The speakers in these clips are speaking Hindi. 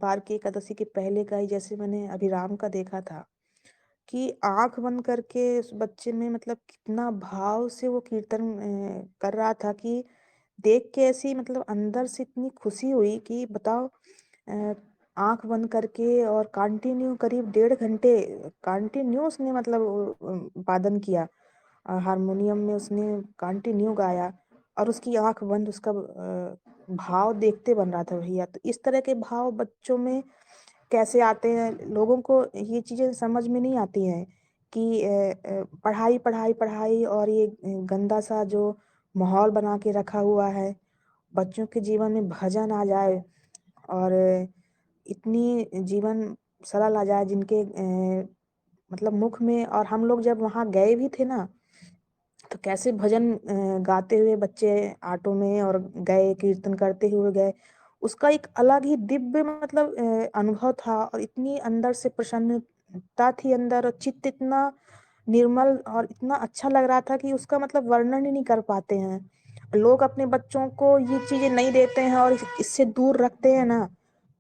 बार की एकादशी के पहले का ही जैसे मैंने अभिराम का देखा था कि आँख बंद करके उस बच्चे में मतलब कितना भाव से वो कीर्तन कर रहा था कि देख के ऐसी मतलब अंदर से इतनी खुशी हुई कि बताओ। आँख बंद करके और कंटिन्यू करीब 1.5 घंटे कंटिन्यू उसने मतलब वादन किया। हारमोनियम में उसने कंटिन्यू गाया और उसकी आँख बंद उसका भाव देखते बन रहा था भैया। तो इस तरह के भाव बच्चों में कैसे आते हैं? लोगों को ये चीज़ें समझ में नहीं आती हैं कि पढ़ाई, पढ़ाई, पढ़ाई और ये गंदा-सा जो माहौल बना के रखा हुआ है, बच्चों के जीवन में भजन आ जाए और इतनी जीवन सरल आ जाए जिनके मतलब मुख में। और हम लोग जब वहाँ गए भी थे ना, तो कैसे भजन गाते हुए बच्चे ऑटो में और गए, कीर्तन करते हुए गए। उसका एक अलग ही दिव्य मतलब अनुभव था और इतनी अंदर से प्रसन्नता थी अंदर और चित्त इतना निर्मल और इतना अच्छा लग रहा था कि उसका मतलब वर्णन ही नहीं कर पाते हैं। लोग अपने बच्चों को ये चीज़ें नहीं देते हैं और इससे दूर रखते हैं ना,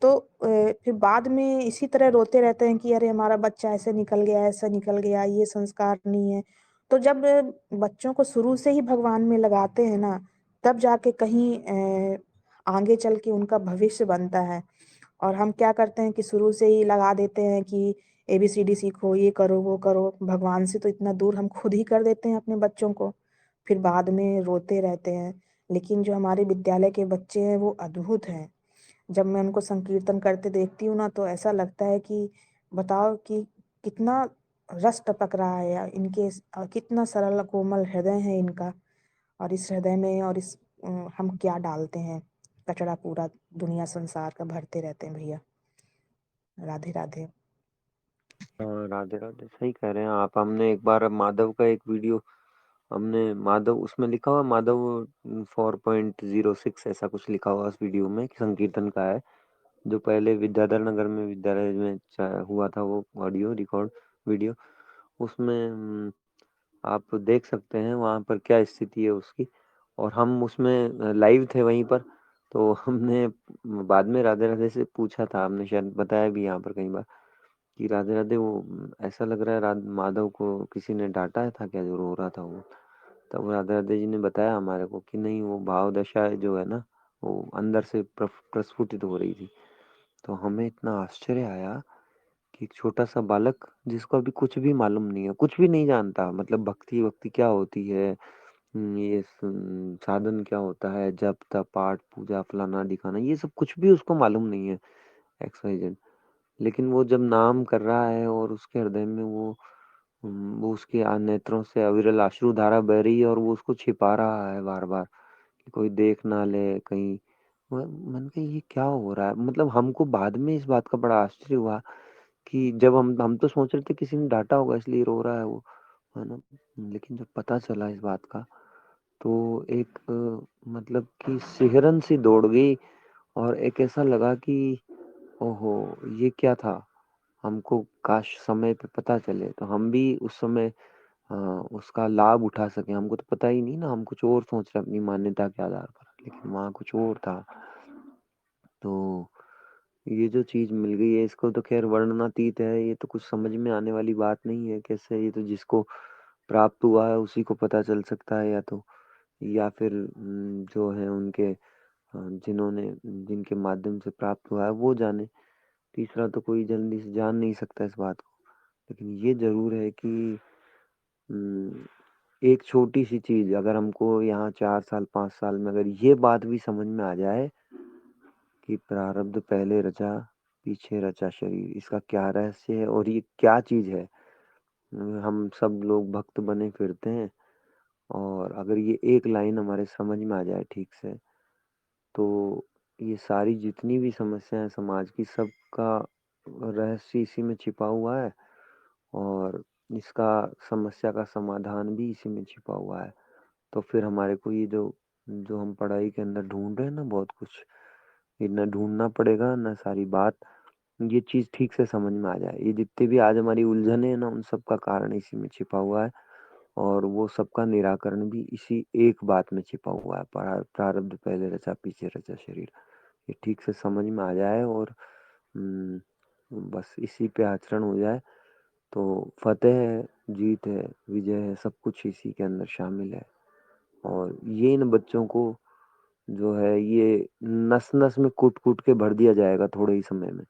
तो फिर बाद में इसी तरह रोते रहते हैं कि अरे हमारा बच्चा ऐसे निकल गया, ऐसा निकल गया, ये संस्कार नहीं है। तो जब बच्चों को शुरू से ही भगवान में लगाते हैं ना, तब जाके कहीं आगे चल के उनका भविष्य बनता है। और हम क्या करते हैं कि शुरू से ही लगा देते हैं कि एबीसीडी सीखो, ये करो, वो करो। भगवान से तो इतना दूर हम खुद ही कर देते हैं अपने बच्चों को, फिर बाद में रोते रहते हैं। लेकिन जो हमारे विद्यालय के बच्चे हैं वो अद्भुत हैं। जब मैं उनको संकीर्तन करते देखती हूँ ना, तो ऐसा लगता है कि बताओ कि कितना रस टपक रहा है या इनके कितना सरल कोमल हृदय है इनका। और इस हृदय में और इस हम क्या डालते हैं? कचरा पूरा दुनिया संसार का भरते रहते हैं भैया। राधे राधे। हाँ, राधे राधे, सही कह रहे हैं आप। हमने एक बार माधव का एक वीडियो, हमने माधव उसमें लिखा हुआ माधव 4.06 ऐसा कुछ लिखा हुआ उस वीडियो में कि संकीर्तन का है, जो पहले विद्याधर नगर में विद्यालय में हुआ था, वो ऑडियो रिकॉर्ड वीडियो। उसमें आप देख सकते हैं वहाँ पर क्या स्थिति है उसकी। और हम उसमें लाइव थे वहीं पर। तो हमने बाद में राधे राधे से पूछा था, हमने शायद बताया भी यहाँ पर कई बार कि राधे राधे वो ऐसा लग रहा है माधव को किसी ने डांटा था क्या, जो रो रहा था वो। तब राधे राधे जी ने बताया हमारे को कि नहीं, वो भाव दशा जो है ना, वो अंदर से प्रस्फुटित हो रही थी। तो हमें इतना आश्चर्य आया कि एक छोटा सा बालक जिसको अभी कुछ भी मालूम नहीं है, कुछ भी नहीं जानता, मतलब भक्ति भक्ति क्या होती है, ये साधन क्या होता है, जप तप पाठ पूजा फलाना दिखाना, ये सब कुछ भी उसको मालूम नहीं है, एक्स वाई जेड। लेकिन वो जब नाम कर रहा है और उसके हृदय में वो उसके नेत्रों से अविरल अश्रु धारा बह रही है और वो उसको छिपा रहा है बार बार कि कोई देख ना ले कहीं। मन का ये क्या हो रहा है, मतलब हमको बाद में इस बात का बड़ा आश्चर्य हुआ कि जब हम तो सोच रहे थे किसी ने डांटा होगा इसलिए रो रहा है वो, है ना। लेकिन जब पता चला इस बात का, तो एक मतलब कि सिहरन सी दौड़ गई और एक ऐसा लगा कि ओहो, ये क्या था। हमको काश समय पे पता चले तो हम भी उस समय उसका लाभ उठा सके। हमको तो पता ही नहीं ना, हम कुछ और सोच रहे अपनी मान्यता के आधार पर, लेकिन वहाँ कुछ और था। तो ये जो चीज मिल गई है, इसको तो खैर वर्णनातीत है, ये तो कुछ समझ में आने वाली बात नहीं है कैसे। ये तो जिसको प्राप्त हुआ है उसी को पता चल सकता है, या तो या फिर जो है उनके जिन्होंने जिनके माध्यम से प्राप्त हुआ है वो जाने। तीसरा तो कोई जल्दी से जान नहीं सकता इस बात को। लेकिन ये जरूर है कि हम्म, एक छोटी सी चीज अगर हमको यहाँ 4 साल 5 साल में अगर ये बात भी समझ में आ जाए कि प्रारब्ध पहले रचा पीछे रचा शरीर, इसका क्या रहस्य है और ये क्या चीज है। हम सब लोग भक्त बने फिरते हैं, और अगर ये एक लाइन हमारे समझ में आ जाए ठीक से, तो ये सारी जितनी भी समस्याएं समाज की, सबका रहस्य इसी में छिपा हुआ है। और इसका समस्या का समाधान भी इसी में छिपा हुआ है। तो फिर हमारे को ये जो जो हम पढ़ाई के अंदर ढूंढ रहे हैं ना, बहुत कुछ, ये ना ढूंढना पड़ेगा ना सारी बात, ये चीज ठीक से समझ में आ जाए। ये जितने भी आज हमारी उलझने हैं ना, उन सब का कारण इसी में छिपा हुआ है। और वो सबका निराकरण भी इसी एक बात में छिपा हुआ है, प्रारब्ध पहले रचा पीछे रचा शरीर। ये ठीक से समझ में आ जाए और बस इसी पे आचरण हो जाए तो फतेह है, जीत है, विजय है, सब कुछ इसी के अंदर शामिल है। और ये इन बच्चों को जो है ये नस-नस में कूट-कूट के भर दिया जाएगा थोड़े ही समय में।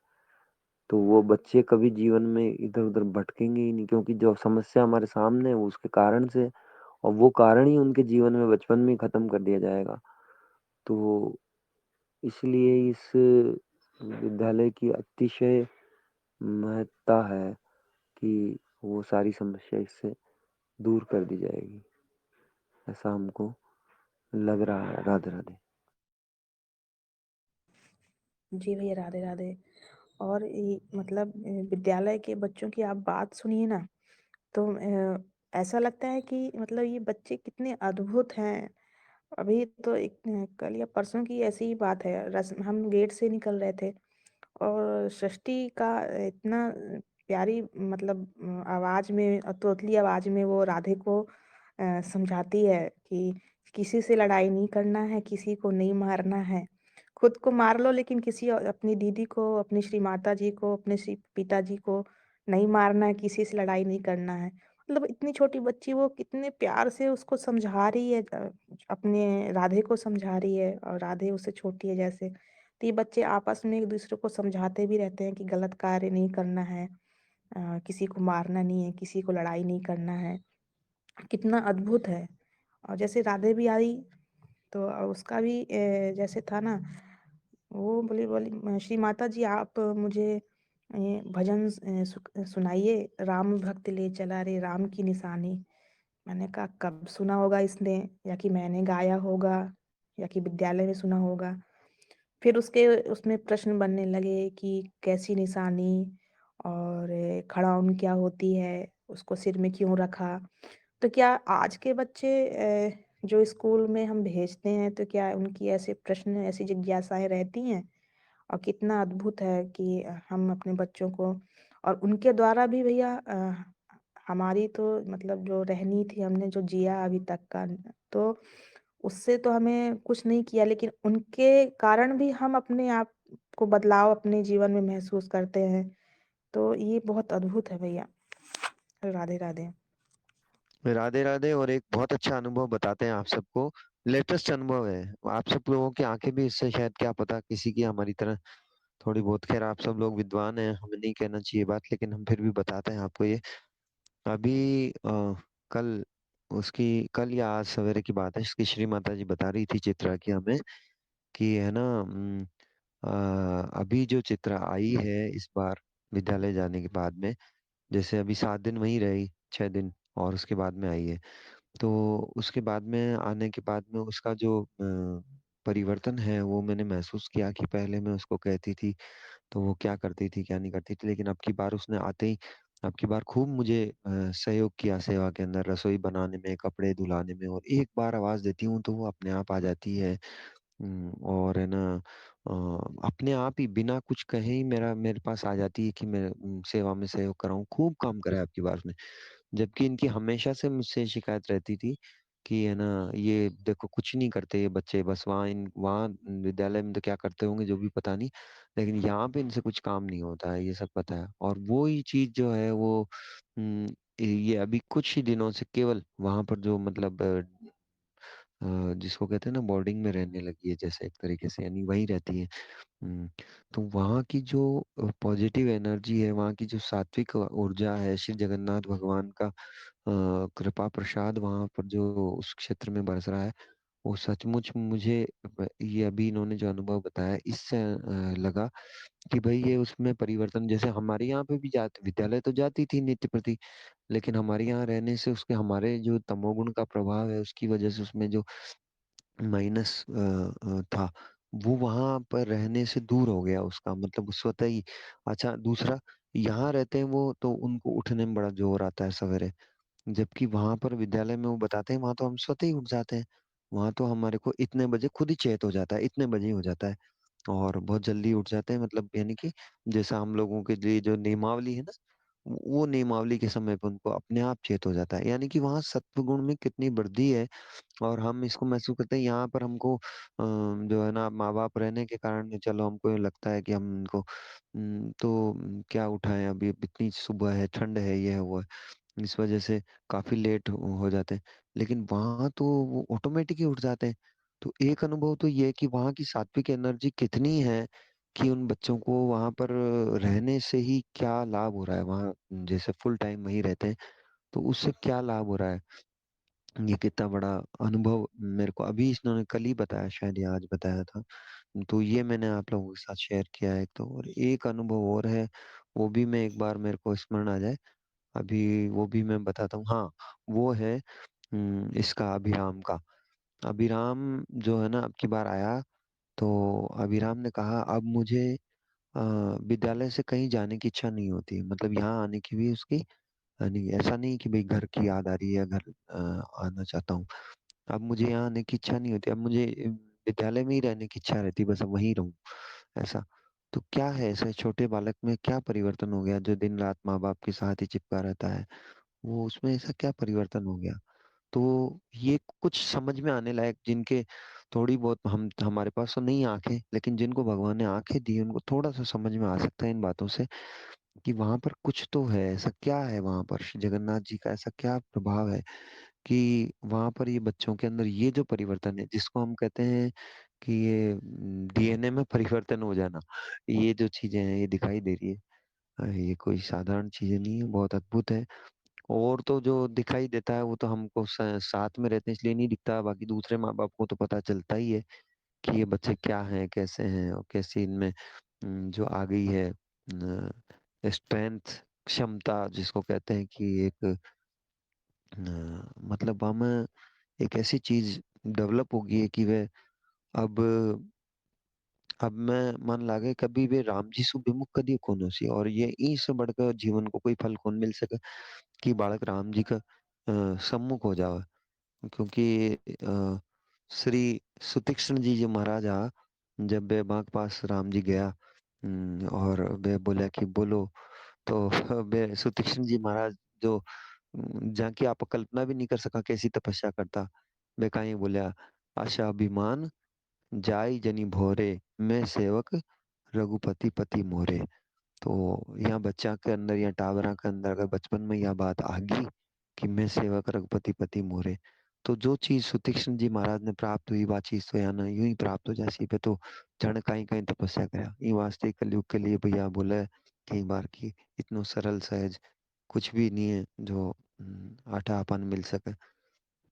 तो वो बच्चे कभी जीवन में इधर-उधर भटकेंगे ही नहीं, क्योंकि जो समस्या हमारे सामने है वो उसके कारण से, और वो कारण ही उनके जीवन में बचपन में ही खत्म कर दिया जाएगा। तो इसलिए इस विद्यालय की अतिशय महत्ता है कि वो सारी समस्या इससे दूर कर दी जाएगी, ऐसा हमको लग रहा है। राधे राधे। जी भैया, राधे राधे। और मतलब विद्यालय के बच्चों की आप बात सुनिए ना, तो ऐसा लगता है कि मतलब ये बच्चे कितने अद्भुत हैं। अभी तो एक कल या परसों की ऐसी ही बात है, हम गेट से निकल रहे थे और सृष्टि का इतना प्यारी मतलब आवाज में, तोतली आवाज में वो राधे को समझाती है कि किसी से लड़ाई नहीं करना है, किसी को नहीं मारना है। खुद को मार लो लेकिन किसी अपनी दीदी को, अपनी श्री माता जी को, अपने श्री पिताजी को नहीं मारना है, किसी से लड़ाई नहीं करना है। मतलब इतनी छोटी बच्ची वो कितने प्यार से उसको समझा रही है, अपने राधे को समझा रही है और राधे उससे छोटी है जैसे। तो ये बच्चे आपस में एक-दूसरे को समझाते भी रहते हैं कि गलत कार्य नहीं करना है, किसी को मारना नहीं है, किसी को लड़ाई नहीं करना है। कितना अद्भुत है। और जैसे राधे भी आई तो उसका भी जैसे था ना, वो बोली बोली श्री माता जी आप मुझे भजन सुनाइए, राम भक्त ले चला रे राम की निशानी। मैंने कहा कब सुना होगा इसने, या कि मैंने गाया होगा, या कि विद्यालय में सुना होगा। फिर उसके उसमें प्रश्न बनने लगे कि कैसी निशानी, और खड़ाउन क्या होती है, उसको सिर में क्यों रखा। तो क्या आज के बच्चे जो स्कूल में हम भेजते हैं, तो क्या उनकी ऐसे प्रश्न, ऐसी जिज्ञासाएँ रहती हैं? और कितना अद्भुत है कि हम अपने बच्चों को, और उनके द्वारा भी भैया हमारी तो मतलब जो रहनी थी, हमने जो जिया अभी तक का, तो उससे तो हमें कुछ नहीं किया, लेकिन उनके कारण भी हम अपने आप को बदलाव अपने जीवन में महसूस करते हैं। तो ये बहुत अद्भुत है भैया। राधे, राधे। राधे राधे। और एक बहुत अच्छा अनुभव बताते हैं आप सबको, लेटेस्ट अनुभव है। आप सब लोगों की आंखें भी इससे शायद क्या पता किसी की हमारी तरह थोड़ी बहुत, खैर आप सब लोग विद्वान हैं, हमें नहीं कहना चाहिए बात, लेकिन हम फिर भी बताते हैं आपको ये। अभी कल उसकी कल या आज सवेरे की बात है, इसकी श्री माता जी बता रही थी चित्रा की हमें कि है ना, अभी जो चित्रा आई है इस बार विद्यालय जाने के बाद में, जैसे अभी 7 दिन वहीं रही, 6 दिन, और उसके बाद में आई है। तो उसके बाद में आने के बाद में उसका जो परिवर्तन है वो मैंने महसूस किया कि पहले मैं उसको कहती थी तो वो क्या करती थी क्या नहीं करती थी, लेकिन अब की बार उसने आते ही अब की बार खूब मुझे सहयोग किया सेवा के अंदर, रसोई बनाने में, कपड़े धुलाने में, और एक बार आवाज देती हूँ तो वो अपने आप आ जाती है। और है ना, अपने आप ही बिना कुछ कहे ही मेरे पास आ जाती है कि मैं सेवा में सहयोग कर रहा हूँ। खूब काम करा है आपकी बार उसने, जबकि इनकी हमेशा से मुझसे शिकायत रहती थी कि है ना, ये देखो कुछ नहीं करते ये बच्चे, बस वहाँ विद्यालय में तो क्या करते होंगे जो भी पता नहीं, लेकिन यहाँ पे इनसे कुछ काम नहीं होता है, ये सब पता है। और वो ही चीज जो है वो उम, ये अभी कुछ ही दिनों से केवल वहां पर जो मतलब जिसको कहते हैं ना बोर्डिंग में रहने लगी है, जैसे एक तरीके से, यानी वहीं रहती है। हम्म, तो वहाँ की जो पॉजिटिव एनर्जी है, वहाँ की जो सात्विक ऊर्जा है, श्री जगन्नाथ भगवान का कृपा प्रसाद वहाँ पर जो उस क्षेत्र में बरस रहा है, वो सचमुच मुझे ये अभी इन्होंने जो अनुभव बताया इससे लगा कि भाई ये उसमें परिवर्तन, जैसे हमारे यहाँ पे भी जाते विद्यालय तो जाती थी नित्य प्रति, लेकिन हमारे यहाँ रहने से उसके हमारे जो तमोगुण का प्रभाव है उसकी वजह से उसमें जो माइनस था वो वहां पर रहने से दूर हो गया उसका, मतलब वो स्वतः ही। अच्छा, दूसरा, यहाँ रहते हैं वो तो उनको उठने में बड़ा जोर आता है सवेरे, जबकि वहां पर विद्यालय में वो बताते हैं वहां तो हम स्वतः ही उठ जाते हैं। वहां तो हमारे को इतने बजे खुद ही चेत हो जाता है, इतने बजे ही हो जाता है, और बहुत जल्दी उठ जाते हैं, मतलब यानी कि जैसा हम लोगों के लिए जो नियमावली है ना, वो नियमावली के समय पे उनको अपने आप चेत हो जाता है। यानी कि वहाँ सत्व गुण में कितनी वृद्धि है और हम इसको महसूस करते हैं। यहाँ पर हमको जो है ना माँ-बाप रहने के कारण चलो हमको ये लगता है कि हम इनको क्या उठाएँ अभी इतनी सुबह है, ठंड है, ये है, वो है। इस वजह से काफ़ी लेट हो जाते हैं। लेकिन वहाँ तो वो ऑटोमेटिक ही उठ जाते हैं। तो एक अनुभव तो ये है कि वहाँ की सात्विक एनर्जी कितनी है कि उन बच्चों को वहाँ पर रहने से ही क्या लाभ हो रहा है। वहाँ जैसे फुल टाइम वहीं रहते हैं, तो उससे क्या लाभ हो रहा है। ये कितना बड़ा अनुभव मेरे को अभी इन्होंने कल ही बताया, शायद या आज बताया था। तो ये मैंने आप लोगों के साथ शेयर किया है एक तो, और एक अनुभव और है, वो भी मैं एक बार मेरे को स्मरण आ जाए, अभी वो भी मैं बताता हूँ। हाँ, वो है इसका अभिराम का। अभिराम जो है ना अब की बार आया, तो अभिराम ने कहा अब मुझे अ, विद्यालय से कहीं जाने की इच्छा नहीं होती। मतलब यहाँ आने की भी उसकी नहीं, ऐसा नहीं कि भाई घर की याद आ रही है, घर आना चाहता हूँ। अब मुझे यहाँ आने की इच्छा नहीं होती, अब मुझे विद्यालय में ही रहने की इच्छा रहती है, बस अब वहीं रहूं, ऐसा। तो क्या है ऐसे छोटे बालक में क्या परिवर्तन हो गया जो दिन रात माँ बाप के साथ ही चिपका रहता है, वो उसमें ऐसा क्या परिवर्तन हो गया। तो ये कुछ समझ में आने लायक, जिनके थोड़ी बहुत हम हमारे पास तो नहीं आंखें, लेकिन जिनको भगवान ने आंखें दी उनको थोड़ा सा समझ में आ सकता है इन बातों से कि वहां पर कुछ तो है, ऐसा क्या है वहां पर जगन्नाथ जी का ऐसा क्या प्रभाव है कि वहां पर ये बच्चों के अंदर ये जो परिवर्तन है जिसको हम कहते हैं कि ये डीएनए में परिवर्तन हो जाना, ये जो चीजें हैं ये दिखाई दे रही है। ये कोई साधारण चीजें नहीं है, बहुत अद्भुत है। और तो जो दिखाई देता है वो तो हमको साथ में रहते हैं इसलिए नहीं दिखता, बाकी दूसरे माँ बाप को तो पता चलता ही है कि ये बच्चे क्या हैं, कैसे हैं, और कैसे इनमें जो आ गई है स्ट्रेंथ, क्षमता जिसको कहते हैं कि एक मतलब हम एक ऐसी चीज डेवलप होगी है कि वे अब अब मैं मन लागे कभी वे राम जी से विमुख कदी कोनो सी, और ये इससे बढ़कर जीवन को कोई फल कौन मिल सके कि बालक राम जी का सम्मुख हो जावे। क्योंकि श्री सुतीक्ष्ण जी जो महाराजा जब वे बाग पास राम जी गया और वे बोला कि बोलो, तो वे सुतीक्ष्ण जी महाराज जो जहाँ की आप कल्पना भी नहीं कर सका कैसी तपस्या करता, वे कहीं बोला आशा अभिमान जाई जनी भोरे, मैं सेवक रघुपति पति मोरे। तो यहाँ बच्चा के अंदर या टावरा के अंदर अगर बचपन में यह बात आ गई कि मैं सेवक रघुपति पति मोरे, तो जो चीज सुतीक्ष्ण जी महाराज ने प्राप्त हुई वह चीज तो यहाँ ना यूं ही प्राप्त हो जाती पे। तो जन कहीं कहीं तपस्या करा ये वास्ते कलयुग के लिए भैया बोले कई बार की इतनो सरल सहज कुछ भी नहीं है जो आटा अपन मिल सके।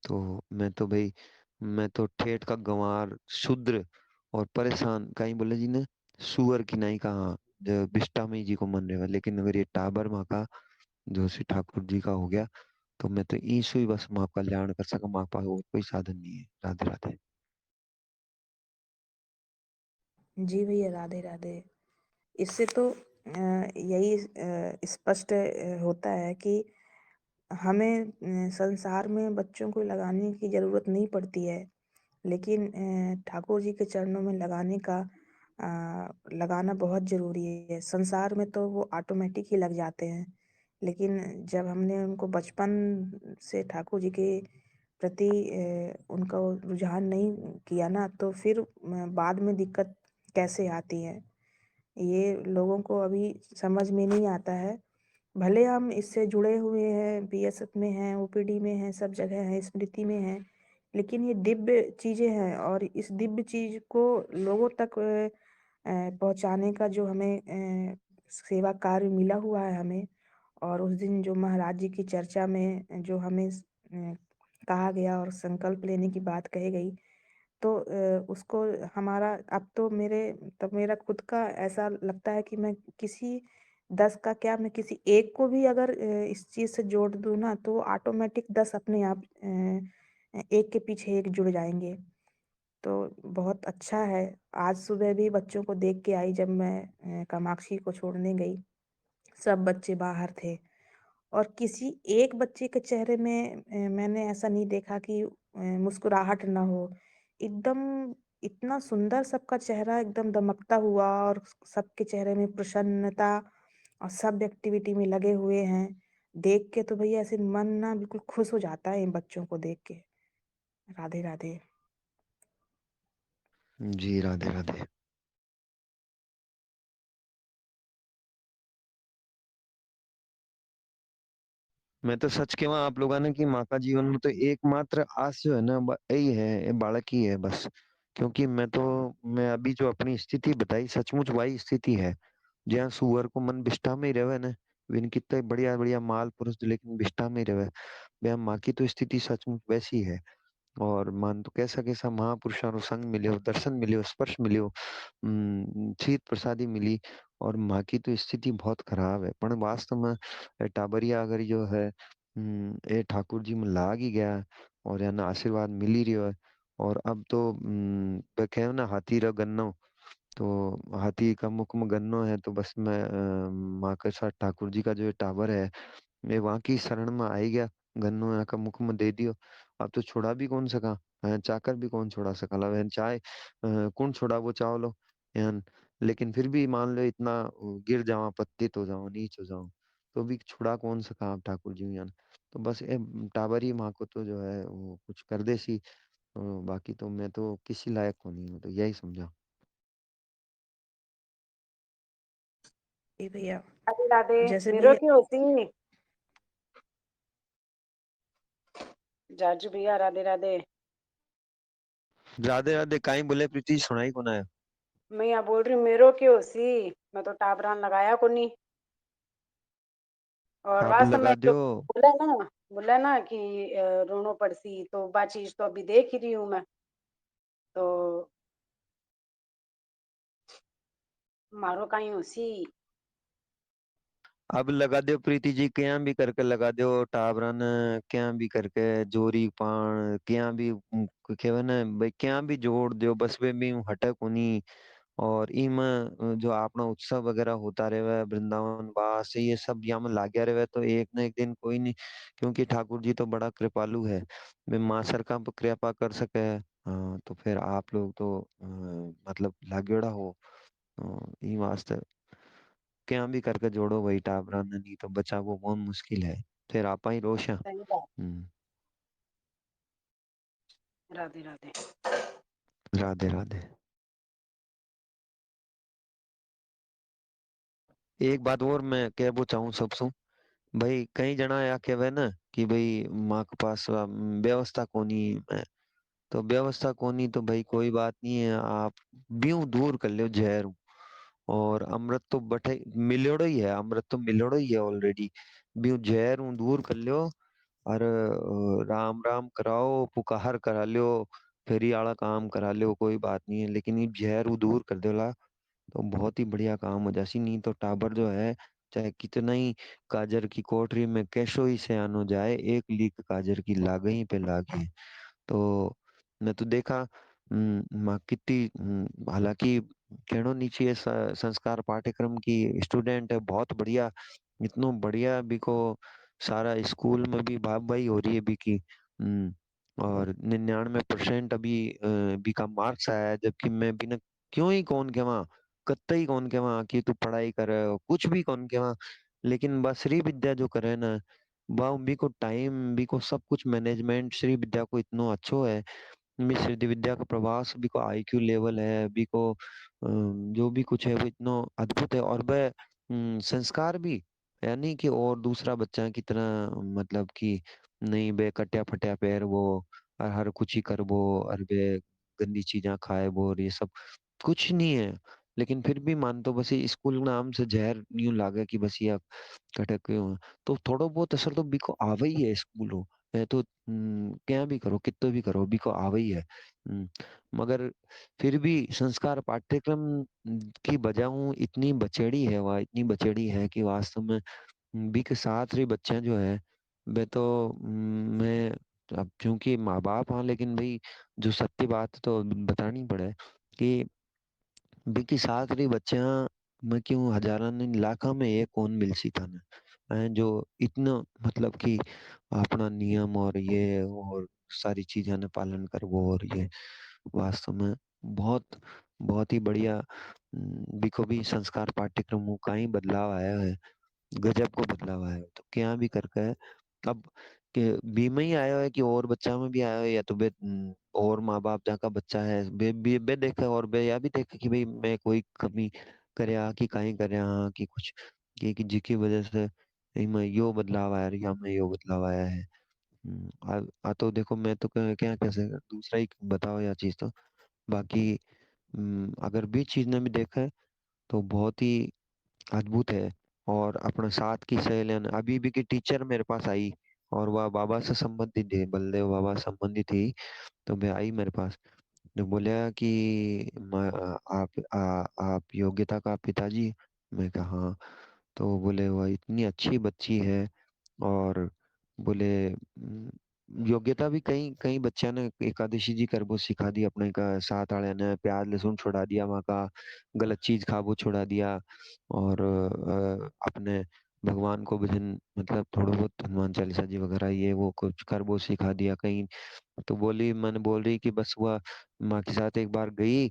तो मैं तो भाई, मैं तो ठेठ का गंवार शूद्र और परेशान कहीं बोले जी ने सुअर की नहीं कहा जो बिष्टा में जी को मन रहेगा, लेकिन अगर ये टाबर माँ का जो श्री ठाकुर जी का हो गया तो मैं तो ईसु ही बस माँ का कल्याण कर सका, माँ पास और कोई साधन नहीं है। राधे राधे। जी भैया, राधे राधे। इससे तो यही स्पष्ट होता है कि हमें संसार में बच्चों को लगाने की जरूरत नहीं पड़ती है, लेकिन ठाकुर जी के चरणों में लगाना बहुत जरूरी है। संसार में तो वो ऑटोमेटिक ही लग जाते हैं, लेकिन जब हमने उनको बचपन से ठाकुर जी के प्रति उनका वो रुझान नहीं किया ना, तो फिर बाद में दिक्कत कैसे आती है, ये लोगों को अभी समझ में नहीं आता है। भले हम इससे जुड़े हुए हैं, बीएसएफ में हैं, ओपीडी में हैं, सब जगह हैं, स्मृति में हैं, लेकिन ये दिव्य चीजें हैं और इस दिव्य चीज को लोगों तक पहुंचाने का जो हमें सेवा कार्य मिला हुआ है हमें। और उस दिन जो महाराज जी की चर्चा में जो हमें कहा गया और संकल्प लेने की बात कही गई, तो उसको हमारा अब तो मेरा खुद का ऐसा लगता है कि मैं किसी 10 का क्या, मैं किसी एक को भी अगर इस चीज से जोड़ दूं ना, तो ऑटोमेटिक 10 अपने आप एक के पीछे एक जुड़ जाएंगे। तो बहुत अच्छा है। आज सुबह भी बच्चों को देख के आई, जब मैं कामाक्षी को छोड़ने गई, सब बच्चे बाहर थे और किसी एक बच्चे के चेहरे में मैंने ऐसा नहीं देखा कि मुस्कुराहट ना हो। एकदम इतना सुंदर सबका चेहरा एकदम दमकता हुआ, और सबके चेहरे में प्रसन्नता और सब एक्टिविटी में लगे हुए हैं। देख के तो भैया ऐसे मन ना बिल्कुल खुश हो जाता है इन बच्चों को देख के। राधे राधे। जी राधे राधे। मैं तो सच कहूँ आप लोगों ने कि माँ का जीवन में तो एकमात्र आस जो है ना यही है, ये बालक ही है बस। क्योंकि मैं अभी जो अपनी स्थिति बताई सचमुच वही स्थिति है। जहाँ सुअर को मन बिष्ठा में ही रहे ना, विन कितने बढ़िया बढ़िया माल पुरुष लेकिन बिष्ठा में ही रहे, वह माँ की तो स्थिति सचमुच वैसी है। और मान तो कैसा कैसा महापुरुषानु संग मिले, दर्शन मिले, स्पर्श मिले, शीत प्रसादी मिली। और माँ की तो स्थिति बहुत खराब है, पर वास्तव में ये टाबरिया अगर जो है ये ठाकुर जी में लाग ही गया और या ना आशीर्वाद मिल ही रही है। और अब तो कहे ना हाथी र गन्नो, तो हाथी का मुख में गन्नो है, तो बस मैं माँ के साथ ठाकुर जी का जो ये टावर है, मैं वहां की शरण में आ ही गया। गन्नो यहाँ का मुख में दे दियो, अब तो छोड़ा भी कौन सका। चाकर भी कौन छोड़ा सका ला वहन चाय कौन छोड़ा वो चावलो यान। लेकिन फिर भी मान लो इतना गिर जावा, पतित हो जाओ, नीच हो जाओ, तो भी छुड़ा कौन सका आप ठाकुर जी यान। तो बस ये टाबर ही माँ को तो जो है वो कुछ कर दे सी। बाकी तो मैं तो किसी लायक को नहीं हूँ, तो यही समझा। ए भैया, राधे राधे। जैसे मेरो भैया की होती जाजू भैया, राधे राधे। राधे राधे काई बोले प्रीति सुनाई को ना। मैं यहाँ बोल रही हूँ मेरो की होसी, मैं तो टाबरान लगाया को नहीं। और आप वास्तव में लगा जो दो। बोला ना कि रोनो पड़सी, तो बा चीज तो अभी देख ही रही हूँ मैं। तो मारो कहीं होसी। अब लगा दो प्रीति जी, क्या भी करके लगा दो टाबरन, क्या भी करके जोरी पान क्या भी केवन भाई क्या भी जोड़ दो, बस वे भी हटक उनी। और इम जो अपना उत्सव वगैरह होता रहे वृंदावन वास ये सब यहाँ में लाग्या रहे, तो एक न एक दिन कोई नहीं। क्योंकि ठाकुर जी तो बड़ा कृपालु है, वे माँ सर का कृपा कर सके। हाँ, तो फिर आप लोग तो मतलब लागेड़ा हो। ई वास्ते क्या भी करके जोड़ो वही टाबरा ने, नहीं तो बचा वो बहुत मुश्किल है। फिर आपा ही रोशा। सही बात। हम्म। राधे राधे। राधे राधे। एक बात और मैं कहबो चाहूँ सबसु, भाई कई जना या कहवे ना कि भाई माँ के पास व्यवस्था कोनी है। तो व्यवस्था कोनी तो भाई कोई बात नहीं है, आप ब्यूं दूर कर लो जहर। और अमृत तो बटे मिलोड़ो ही है, अमृत तो मिलोड़ो ही है ऑलरेडी। ब्यूं जहर हूँ दूर कर लो। और राम राम कराओ, पुकार करा लो, फेरी आला काम करा लो, कोई बात नहीं है। लेकिन ये जहर वो दूर कर देला तो बहुत ही बढ़िया काम हो जासी। नहीं तो टाबर जो है चाहे कितना ही काजर की कोठरी में कैसो ही से आनो जाए, एक लीक काजर की लागे ही पे लागे। तो मैं तो देखा माँ कितनी हालांकि कहनो नीचे ये संस्कार पाठ्यक्रम की स्टूडेंट है, बहुत बढ़िया। इतना बढ़िया भी को सारा स्कूल में भी वाहवाही हो रही है भी की। और 99% अभी भी का मार्क्स आया है, जबकि मैं बिना क्यों ही कौन के वहाँ कत्ते ही कौन के वहाँ कि तू पढ़ाई करे हो, कुछ भी कौन के वहाँ। लेकिन बस श्री विद्या जो करे ना, वाह भी को टाइम भी को सब कुछ मैनेजमेंट श्री विद्या को इतना अच्छो है। मिस श्री विद्या का प्रवास भी को आईक्यू लेवल है भी को जो भी कुछ है वो इतना अद्भुत है। और वह संस्कार भी, यानी कि और दूसरा बच्चा की तरह मतलब कि नहीं बे कट्या फट्या पैर वो और हर कुछ ही कर वो और बे गंदी चीजें खाए वो और ये सब कुछ नहीं है। लेकिन फिर भी मान तो बस ये स्कूल नाम से जहर यूं लागे कि बस ये कटक क्यों। तो थोड़ा बहुत असर तो बिको आवे ही है स्कूलों। है तो क्या भी करो कितो भी करो बिको आवे ही है। मगर फिर भी संस्कार पाठ्यक्रम की बजाऊ इतनी बचेड़ी है, वह इतनी बचेड़ी है कि वास्तव में बी के साथ रे बच्चे जो है वे तो मैं अब क्योंकि माँ बाप हाँ, लेकिन भाई जो सत्य बात तो बतानी पड़े कि बी के साथ रे बच्चे मैं क्यों हजारा ने लाखों में एक कौन मिल सी था ना, जो इतना मतलब कि अपना नियम और ये और सारी चीजें ने पालन कर वो और ये वास्तव में बहुत बहुत ही बढ़िया बिको भी संस्कार पाठ्यक्रमों का ही बदलाव आया है, गजब को बदलाव आया है। तो क्या भी करके है अब के बी में ही आया है कि और बच्चा में भी आया है, या तो बे और माँ बाप जहाँ का बच्चा है बे देखे और बे या भी देखे कि भाई मैं कोई कमी करया कि कहीं करया कि कुछ कि जिसकी वजह से मैं यो बदलाव आया या मैं यो बदलाव आया है। तो देखो मैं तो क्या कैसे दूसरा ही बताओ या चीज तो बाकी अगर भी चीज ने भी देखा है तो बहुत ही अद्भुत है। और अपने साथ की सहेलियां अभी भी की टीचर मेरे पास आई और वह बाबा से संबंधित थी, बलदेव बाबा संबंधित थी। तो मैं आई मेरे पास तो बोला कि आप योग्यता का पिताजी। मैं कहा हाँ। तो बोले वह इतनी अच्छी बच्ची है और बोले योग्यता भी कई कई बच्चा ने एकादशी जी करबो सिखा दी अपने का साथ आले ने प्याज लहसुन छोड़ा दिया वहाँ का गलत चीज खाबो छोड़ा दिया और अपने भगवान को भजन मतलब थोड़ा बहुत हनुमान चालीसा जी वगैरह ये वो कुछ करबो सिखा दिया कहीं। तो बोली मैंने बोल रही कि बस वह माँ के साथ एक बार गई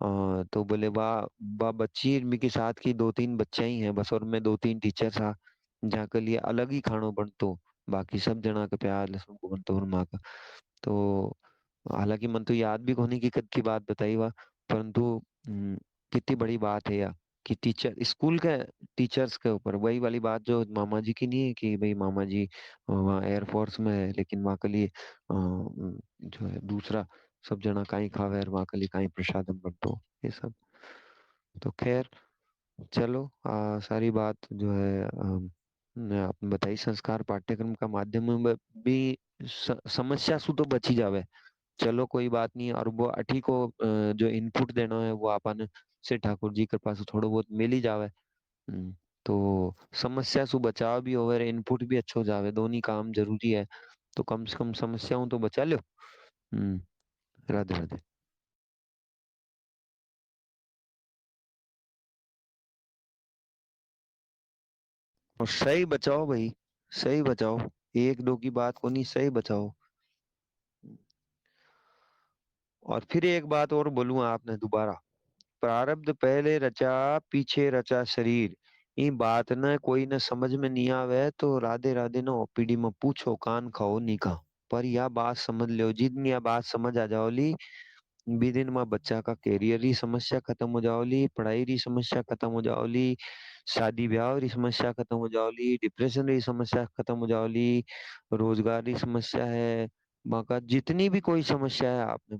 तो बोले वाह वाह बच्ची इनमी के साथ की दो तीन बच्चे ही हैं बस और मैं दो तीन टीचर था जहाँ के लिए अलग ही खानो बनतो बाकी सब जना का प्याज लहसुन को बनतो और माँ का। तो हालांकि मन तो याद भी कोनी की कद की बात बताई हुआ परंतु कितनी बड़ी बात है यार कि टीचर स्कूल के टीचर्स के ऊपर वही वाली बात जो मामा जी की नहीं है कि भाई मामा जी वहाँ एयरफोर्स में है लेकिन वहाँ के लिए जो है दूसरा सब जना काई खावे और वहाँ के लिए काई प्रसादम बनतो ये सब। तो खैर चलो सारी बात जो है ने आपने बताई संस्कार पाठ्यक्रम का माध्यम में भी समस्या सु तो बची जावे। चलो कोई बात नहीं और वो अठी को जो इनपुट देना है वो अपन से ठाकुर जी के पास थोड़ा बहुत मिल ही जावे। तो समस्या सु बचाव भी होवे इनपुट भी अच्छो जावे दोनों काम जरूरी है। तो कम से कम समस्याओं तो बचा लो। हम्म। राधे राधे। और सही बचाओ भाई सही बचाओ एक दो की बात को नहीं सही बचाओ। और फिर एक बात और बोलूंगा आपने दोबारा प्रारब्ध पहले रचा पीछे रचा शरीर ये बात न कोई न समझ में नहीं आवे तो राधे राधे न ओपीडी में पूछो कान खाओ नहीं खाओ। पर यह बात समझ लो जितनी यह बात समझ आ जाओली विदिन में बच्चा का कैरियर री समस्या खत्म हो जाओली पढ़ाई री समस्या खत्म हो जाओली शादी ब्याह री समस्या खत्म हो जाओली डिप्रेशन री समस्या खत्म हो जाओली रोजगार री समस्या है बाका जितनी भी कोई समस्या है आपने